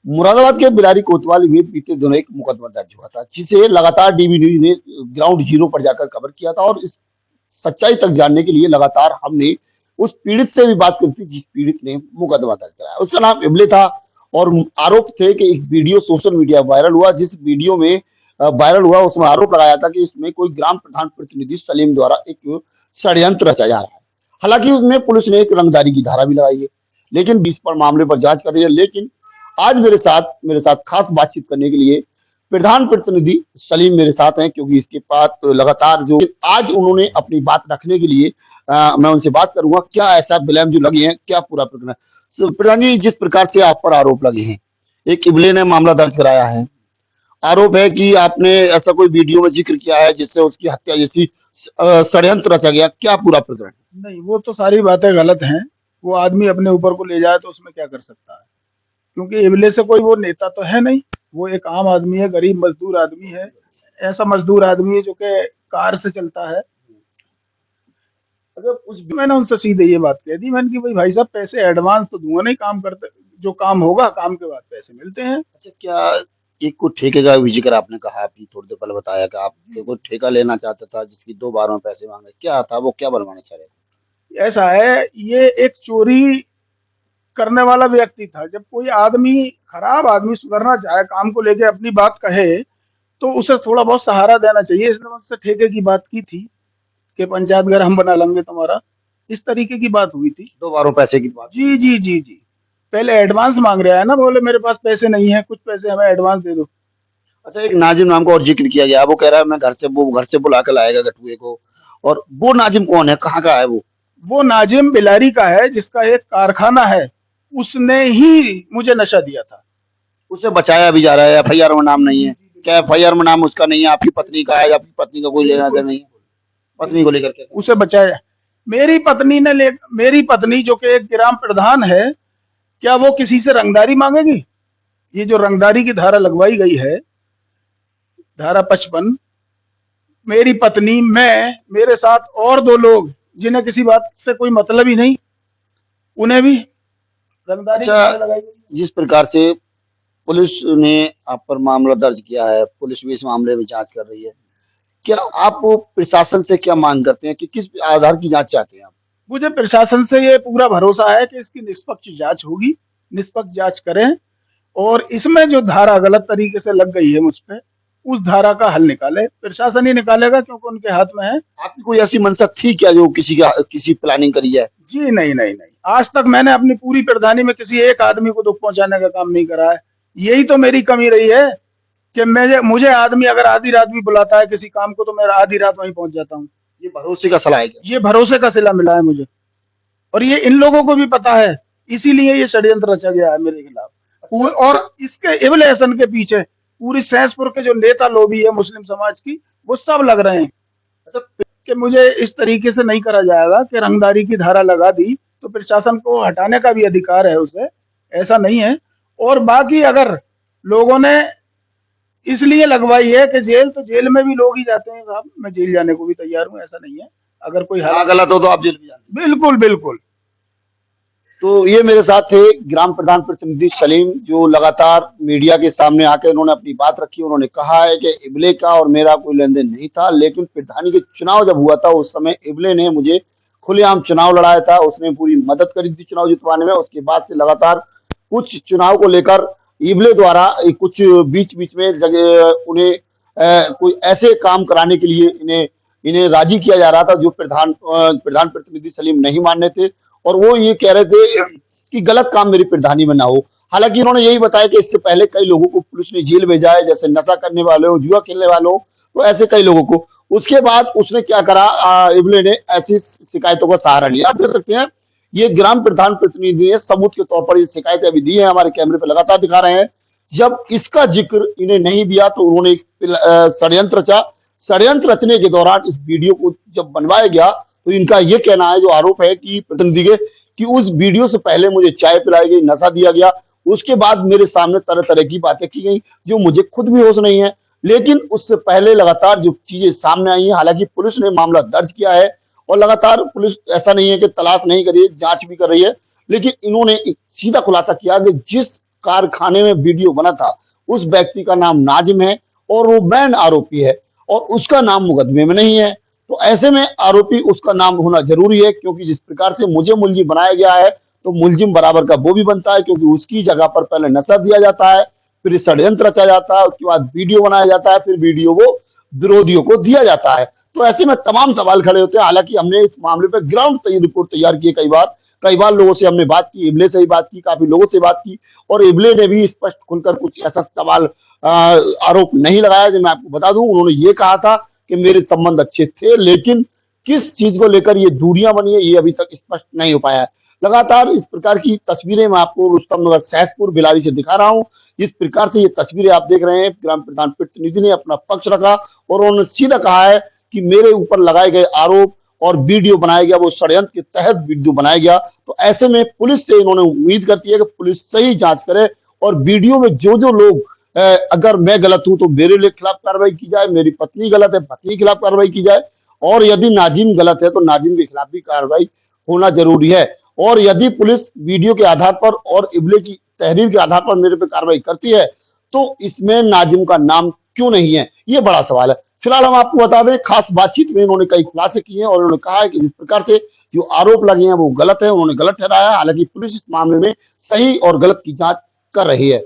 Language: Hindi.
मुरादाबाद के बिलारी कोतवाली में बीते दिनों एक मुकदमा दर्ज हुआ था, जिसे लगातार डीवी न्यूज ने ग्राउंड जीरो पर जाकर कवर किया था और इस सच्चाई तक जानने के लिए लगातार हमने उस पीड़ित से भी बात करी थी, जिस पीड़ित ने मुकदमा दर्ज कराया। उसका नाम इबले था और आरोप थे कि एक वीडियो सोशल मीडिया वायरल हुआ, जिस वीडियो में वायरल हुआ उसमें आरोप लगाया था कि इसमें कोई ग्राम प्रधान प्रतिनिधि सलीम द्वारा एक षड्यंत्र रचा जा रहा है। हालांकि उसमें पुलिस ने एक रंगदारी की धारा भी लगाई है, लेकिन बीस पर मामले पर जांच कर रही है। लेकिन आज मेरे साथ खास बातचीत करने के लिए प्रधान प्रतिनिधि सलीम मेरे साथ हैं, क्योंकि इसके बाद लगातार जो आज उन्होंने अपनी बात रखने के लिए मैं उनसे बात करूंगा। क्या ऐसा ब्लेम जो लगे हैं, क्या पूरा प्रकरण है? प्रधान जी, जिस प्रकार से आप पर आरोप लगे हैं, एक इबले ने मामला दर्ज कराया है, आरोप है कि आपने ऐसा कोई वीडियो में जिक्र किया है जिससे उसकी हत्या जैसी षड्यंत्र रचा गया, क्या पूरा प्रकरण है? नहीं, वो तो सारी बातें गलत हैं। वो आदमी अपने ऊपर को ले जाए तो उसमें क्या कर सकता है, क्योंकि इबले से कोई वो नेता तो है नहीं। वो एक आम आदमी है, गरीब मजदूर आदमी है। ऐसा मजदूर आदमी है जो कि कार से चलता है। अच्छा, मैंने उनसे सीधे ये बात कह दी, मैंने कि भाई साहब, पैसे एडवांस तो दूंगा नहीं, काम करते जो काम होगा काम के बाद पैसे मिलते हैं। अच्छा, क्या एक को ठेके का भी जिक्र आपने कहा, आपने थोड़ी देर पहले बताया कि आप कोई ठेका लेना चाहता था जिसकी 2 बार में पैसे मांगे, क्या था वो, क्या बनवाना चाह रहे थे? ऐसा है, ये एक चोरी करने वाला व्यक्ति था। जब कोई आदमी, खराब आदमी सुधरना चाहे, काम को लेके अपनी बात कहे, तो उसे थोड़ा बहुत सहारा देना चाहिए। इसने मुझसे ठेके की बात की थी कि पंचायत घर हम बना लेंगे तुम्हारा, इस तरीके की बात हुई थी। 2 बारों पैसे की बात। जी जी जी जी। पहले एडवांस मांग रहा है ना, बोले मेरे पास पैसे नहीं है, कुछ पैसे हमें एडवांस दे दो। अच्छा, एक नाजिम नाम का और जिक्र किया गया, वो कह रहा है मैं घर से बुला के लाएगा गटुए को, और वो नाजिम कौन है, कहाँ का है वो? वो नाजिम बिलारी का है, जिसका एक कारखाना है। उसने ही मुझे नशा दिया था। उसे बचाया भी जा रहा है, एफआईआर में नाम नहीं है। क्या एफआईआर में नाम उसका नहीं है, आपकी पत्नी का है, या आपकी पत्नी का कोई लेना देना नहीं है? पत्नी को लेकर के उसे बचाया मेरी पत्नी जो कि एक ग्राम प्रधान है, क्या वो किसी से रंगदारी मांगेगी? ये जो रंगदारी की धारा लगवाई गई है, धारा 55, मेरी पत्नी, मैं, मेरे साथ और 2 लोग जिन्हें किसी बात से कोई मतलब ही नहीं, उन्हें भी रंगदारी की धारा लगाई गई। जिस प्रकार से पुलिस ने आप पर मामला दर्ज किया है, पुलिस भी इस मामले में जांच कर रही है, क्या आप प्रशासन से क्या मांग करते हैं कि किस आधार की जांच चाहते हैं आप? मुझे प्रशासन से ये पूरा भरोसा है कि इसकी निष्पक्ष जांच होगी, निष्पक्ष जांच करें, और इसमें जो धारा गलत तरीके से लग गई है मुझ पे, उस धारा का हल निकाले। प्रशासन ही निकालेगा, क्योंकि उनके हाथ में है। आपकी कोई ऐसी मंशा थी क्या जो किसी प्लानिंग करी है? जी नहीं नहीं नहीं, आज तक मैंने अपनी पूरी प्रधानी में किसी एक आदमी को दुख पहुंचाने का काम नहीं करा है। यही तो मेरी कमी रही है कि मुझे आदमी अगर आधी रात भी बुलाता है किसी काम को, तो मैं आधी रात वहीं पहुंच जाता हूँ। ये भरोसे का सलाह है क्या? ये भरोसे का सिला मिला है मुझे, और ये इन लोगों को भी पता है, इसीलिए ये षड्यंत्र रचा गया है मेरे खिलाफ। और इसके एवलेशन के पीछे पूरी सहसपुर के जो नेता लोबी है मुस्लिम समाज की, वो सब लग रहे हैं। अच्छा, कि मुझे इस तरीके से नहीं करा जाएगा कि रंगदारी की धारा लगा दी तो प्रशासन को हटाने का भी अधिकार है उसे, ऐसा नहीं है। और बाकी अगर लोगों ने इसलिए लगवाई है कि जेल, तो जेल में भी लोग ही जाते हैं साहब, मैं जेल जाने को भी तैयार हूँ, ऐसा नहीं है। अगर कोई हालत गलत हो तो आप जेल भी जाते हैं? बिल्कुल बिल्कुल। तो ये मेरे साथ थे ग्राम प्रधान प्रतिनिधि सलीम, जो लगातार मीडिया के सामने आकर उन्होंने अपनी बात रखी। उन्होंने कहा है कि इबले का और मेरा कोई लेन देन नहीं था, लेकिन प्रधानी के चुनाव जब हुआ था उस समय इबले ने मुझे खुलेआम चुनाव लड़ाया था, उसने पूरी मदद करी थी चुनाव जितवाने में। उसके बाद से लगातार कुछ चुनाव को लेकर इबले द्वारा कुछ बीच बीच में जगह उन्हें कोई ऐसे काम कराने के लिए इन्हें राजी किया जा रहा था जो प्रधान प्रतिनिधि सलीम नहीं मानने थे, और वो ये कह रहे थे कि गलत काम मेरी प्रधानी में ना हो। हालांकि इन्होंने यही बताया कि इससे पहले कई लोगों को पुलिस ने जेल भेजा है, जैसे नशा करने वाले हो, जुआ खेलने वाले हो, तो ऐसे कई लोगों को। उसके बाद उसने क्या करा, इबले ने ऐसी शिकायतों का सहारा लिया। आप देख सकते हैं, ये ग्राम प्रधान प्रतिनिधि ने सबूत के तौर पर ये शिकायतें अभी दी है, हमारे कैमरे पर लगातार दिखा रहे हैं। जब इसका जिक्र इन्हें नहीं दिया तो उन्होंने षड्यंत्र रचा। षड्यंत्र रचने के दौरान इस वीडियो को जब बनवाया गया तो इनका ये कहना है, जो आरोप है कि प्रतिनिधि के, कि उस वीडियो से पहले मुझे चाय पिलाई गई, नशा दिया गया, उसके बाद मेरे सामने तरह तरह की बातें की गई जो मुझे खुद भी होश नहीं है। लेकिन उससे पहले लगातार जो चीजें सामने आई हैं, हालांकि पुलिस ने मामला दर्ज किया है और लगातार पुलिस ऐसा नहीं है कि तलाश नहीं करी, जांच भी कर रही है, लेकिन इन्होंने एक सीधा खुलासा किया कि जिस कारखाने में वीडियो बना था, उस व्यक्ति का नाम नाजिम है और वो मेन आरोपी है और उसका नाम मुकदमे में नहीं है। तो ऐसे में आरोपी उसका नाम होना ज़रूरी है, क्योंकि जिस प्रकार से मुझे मुलजिम बनाया गया है, तो मुलजिम बराबर का वो भी बनता है, क्योंकि उसकी जगह पर पहले नशा दिया जाता है, फिर षड्यंत्र रचा जाता है, उसके बाद वीडियो बनाया जाता है, फिर वीडियो वो विरोधियों को दिया जाता है। तो ऐसे में तमाम सवाल खड़े होते हैं। हालाँकि हमने इस मामले पे ग्राउंड रिपोर्ट तैयार की है कई बार लोगों से हमने बात की, इबले से भी बात की, काफ़ी लोगों से बात की और इबले ने भी स्पष्ट खुलकर कुछ ऐसा सवाल आरोप नहीं लगाया। जो मैं आपको बता दूँ, उन्होंने ये कहा था कि मेरे संबंध अच्छे थे, लेकिन किस चीज़ को लेकर ये दूरियां बनी है, ये अभी तक स्पष्ट नहीं हो पाया है। लगातार इस प्रकार की तस्वीरें मैं आपको रुस्तम नगर सहसपुर बिलारी से दिखा रहा हूँ। जिस प्रकार से ये तस्वीरें आप देख रहे हैं, ग्राम प्रधान प्रतिनिधि ने अपना पक्ष रखा और उन्होंने सीधा कहा है कि मेरे ऊपर लगाए गए आरोप और वीडियो बनाया गया, वो षड्यंत्र के तहत वीडियो बनाया गया। तो ऐसे में पुलिस से इन्होंने उम्मीद करती है कि पुलिस सही जांच करे और वीडियो में जो लोग अगर मैं गलत हूं तो मेरे खिलाफ कार्रवाई की जाए, मेरी पत्नी गलत है, पत्नी के खिलाफ कार्रवाई की जाए और यदि नाजिम गलत है तो नाजिम के खिलाफ भी कार्रवाई होना जरूरी है। और यदि पुलिस वीडियो के आधार पर और इबले की तहरीर के आधार पर मेरे पे कार्रवाई करती है, तो इसमें नाजिम का नाम क्यों नहीं है, ये बड़ा सवाल है। फिलहाल हम आपको बता दें, खास बातचीत में इन्होंने कई खुलासे किए हैं और उन्होंने कहा है कि जिस प्रकार से जो आरोप लगे हैं वो गलत है, उन्होंने गलत ठहराया। हालांकि पुलिस इस मामले में सही और गलत की जांच कर रही है।